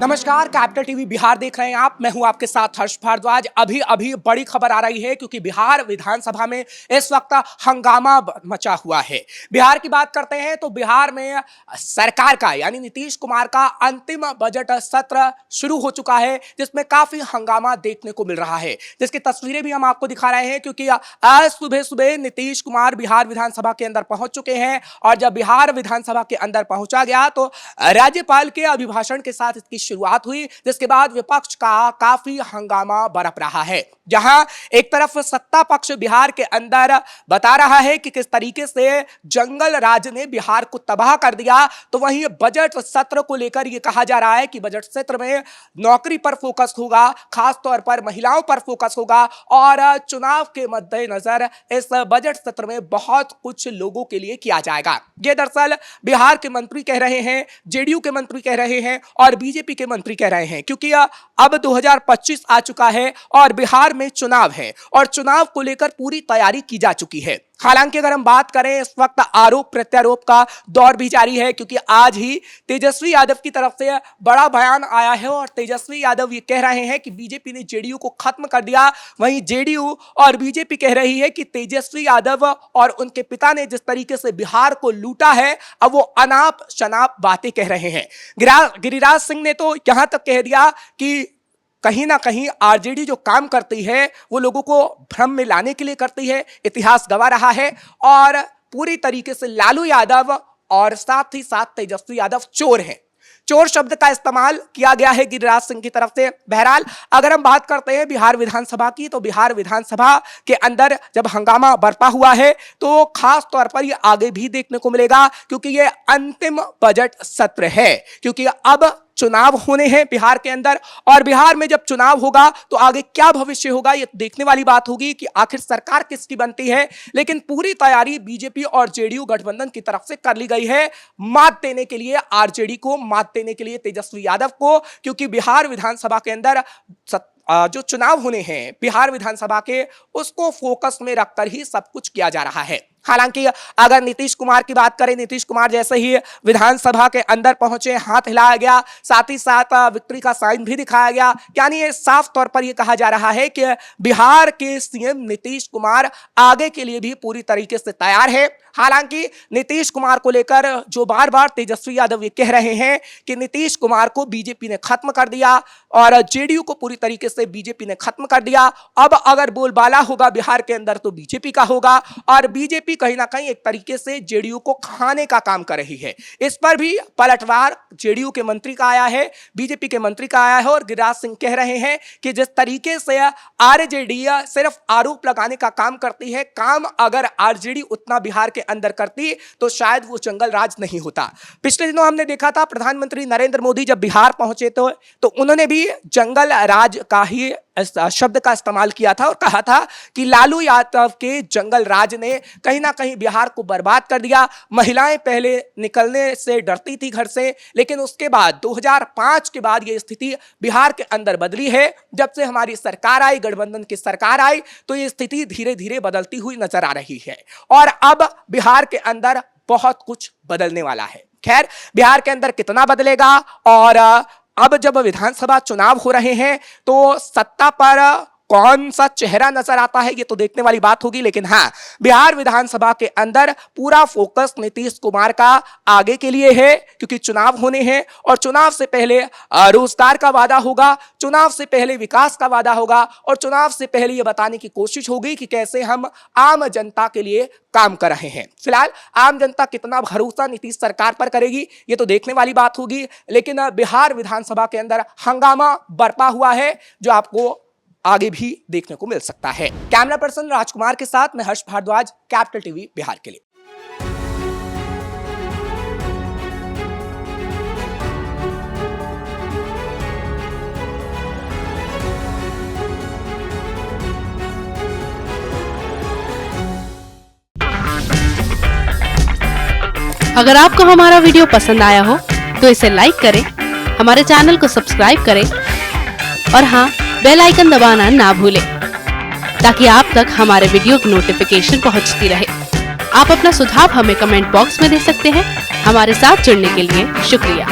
नमस्कार, capital TV Bihar देख रहे हैं आप। मैं हूं आपके साथ हर्ष भारद्वाज। अभी बड़ी खबर आ रही है क्योंकि बिहार विधानसभा में इस वक्त हंगामा मचा हुआ है। बिहार की बात करते हैं तो बिहार में सरकार का यानी नीतीश कुमार का अंतिम बजट सत्र शुरू हो चुका है, जिसमें काफी हंगामा देखने को मिल रहा है, जिसकी तस्वीरें भी हम आपको दिखा रहे हैं क्योंकि आज सुबह सुबह नीतीश कुमार बिहार विधानसभा के अंदर पहुंच चुके हैं। और जब बिहार विधानसभा के अंदर पहुंचा गया तो राज्यपाल के अभिभाषण के साथ इसकी शुरुआत हुई, जिसके बाद विपक्ष का काफी हंगामा बरप रहा है। जहां एक तरफ सत्ता पक्ष बिहार के अंदर बता रहा है कि किस तरीके से जंगल राज ने बिहार को तबाह कर दिया, तो वहीं बजट सत्र को लेकर यह कहा जा रहा है कि बजट सत्र में नौकरी पर फोकस होगा, खास तौर पर महिलाओं पर फोकस होगा और चुनाव के मद्देनजर इस बजट सत्र में बहुत कुछ लोगों के लिए किया जाएगा। यह दरअसल बिहार के मंत्री कह रहे हैं, जेडीयू के मंत्री कह रहे हैं और बीजेपी के मंत्री कह रहे हैं, क्योंकि अब 2025 आ चुका है और बिहार में चुनाव है और चुनाव को लेकर पूरी तैयारी की जा चुकी है। हालांकि अगर हम बात करें, इस वक्त आरोप प्रत्यारोप का दौर भी जारी है, क्योंकि आज ही तेजस्वी यादव की तरफ से बड़ा बयान आया है और तेजस्वी यादव ये कह रहे हैं कि बीजेपी ने जेडीयू को खत्म कर दिया। वहीं जेडीयू और बीजेपी कह रही है कि तेजस्वी यादव और उनके पिता ने जिस तरीके से बिहार को लूटा है, अब वो अनाप शनाप बातें कह रहे हैं। गिरिराज सिंह ने तो यहां तक कह दिया कि कहीं ना कहीं आरजेडी जो काम करती है वो लोगों को भ्रम में लाने के लिए करती है, इतिहास गवाह रहा है। और पूरी तरीके से लालू यादव और साथ ही साथ तेजस्वी यादव चोर हैं। चोर शब्द का इस्तेमाल किया गया है गिरिराज सिंह की तरफ से। बहरहाल अगर हम बात करते हैं बिहार विधानसभा की, तो बिहार विधानसभा के अंदर जब हंगामा बरपा हुआ है तो खास तौर पर ये आगे भी देखने को मिलेगा, क्योंकि ये अंतिम बजट सत्र है। क्योंकि अब चुनाव होने हैं बिहार के अंदर और बिहार में जब चुनाव होगा तो आगे क्या भविष्य होगा, ये देखने वाली बात होगी कि आखिर सरकार किसकी बनती है। लेकिन पूरी तैयारी बीजेपी और जेडीयू गठबंधन की तरफ से कर ली गई है, मात देने के लिए आरजेडी को, मात देने के लिए तेजस्वी यादव को, क्योंकि बिहार विधानसभा के अंदर जो चुनाव होने हैं बिहार विधानसभा के, उसको फोकस में रखकर ही सब कुछ किया जा रहा है। हालांकि अगर नीतीश कुमार की बात करें, नीतीश कुमार जैसे ही विधानसभा के अंदर पहुंचे, हाथ हिलाया गया, साथ ही साथ विक्ट्री का साइन भी दिखाया गया। यानी ये साफ तौर पर यह कहा जा रहा है कि बिहार के सीएम नीतीश कुमार आगे के लिए भी पूरी तरीके से तैयार है। हालांकि नीतीश कुमार को लेकर जो बार बार तेजस्वी यादव ये कह रहे हैं कि नीतीश कुमार को बीजेपी ने खत्म कर दिया और जेडीयू को पूरी तरीके से बीजेपी ने खत्म कर दिया, अब अगर बोलबाला होगा बिहार के अंदर तो बीजेपी का होगा और बीजेपी कहीं ना कहीं एक तरीके से जेडीयू को खाने का काम कर रही है। इस पर भी पलटवार जेडीयू के मंत्री का आया है, बीजेपी के मंत्री का आया है और गिरिराज सिंह कह रहे हैं कि जिस तरीके से आरजेडी सिर्फ आरोप लगाने का काम करती है, काम अगर आरजेडी उतना बिहार के अंदर करती तो शायद वो जंगल राज नहीं होता। पिछले दिनों हमने देखा था प्रधानमंत्री नरेंद्र मोदी जब बिहार पहुंचे तो उन्होंने भी जंगल राज का ही शब्द का इस्तेमाल किया था और कहा था कि लालू यादव के जंगल राज ने कहीं ना कहीं बिहार को बर्बाद कर दिया। महिलाएं पहले निकलने से डरती थी घर से, लेकिन उसके बाद 2005 के बाद यह स्थिति बिहार के अंदर बदली है। जब से हमारी सरकार आई, गठबंधन की सरकार आई, तो ये स्थिति धीरे धीरे बदलती हुई नजर आ रही है और अब बिहार के अंदर बहुत कुछ बदलने वाला है। खैर, बिहार के अंदर कितना बदलेगा और अब जब विधानसभा चुनाव हो रहे हैं तो सत्ता पर कौन सा चेहरा नजर आता है, ये तो देखने वाली बात होगी। लेकिन हाँ, बिहार विधानसभा के अंदर पूरा फोकस नीतीश कुमार का आगे के लिए है, क्योंकि चुनाव होने हैं और चुनाव से पहले रोजगार का वादा होगा, चुनाव से पहले विकास का वादा होगा और चुनाव से पहले ये बताने की कोशिश होगी कि कैसे हम आम जनता के लिए काम कर रहे हैं। फिलहाल आम जनता कितना भरोसा नीतीश सरकार पर करेगी, ये तो देखने वाली बात होगी। लेकिन बिहार विधानसभा के अंदर हंगामा बरपा हुआ है, जो आपको आगे भी देखने को मिल सकता है। कैमरा पर्सन राजकुमार के साथ मैं हर्ष भारद्वाज, कैपिटल टीवी बिहार के लिए। अगर आपको हमारा वीडियो पसंद आया हो तो इसे लाइक करें, हमारे चैनल को सब्सक्राइब करें और हाँ, बेल आइकन दबाना ना भूलें, ताकि आप तक हमारे वीडियो की नोटिफिकेशन पहुंचती रहे। आप अपना सुझाव हमें कमेंट बॉक्स में दे सकते हैं। हमारे साथ जुड़ने के लिए शुक्रिया।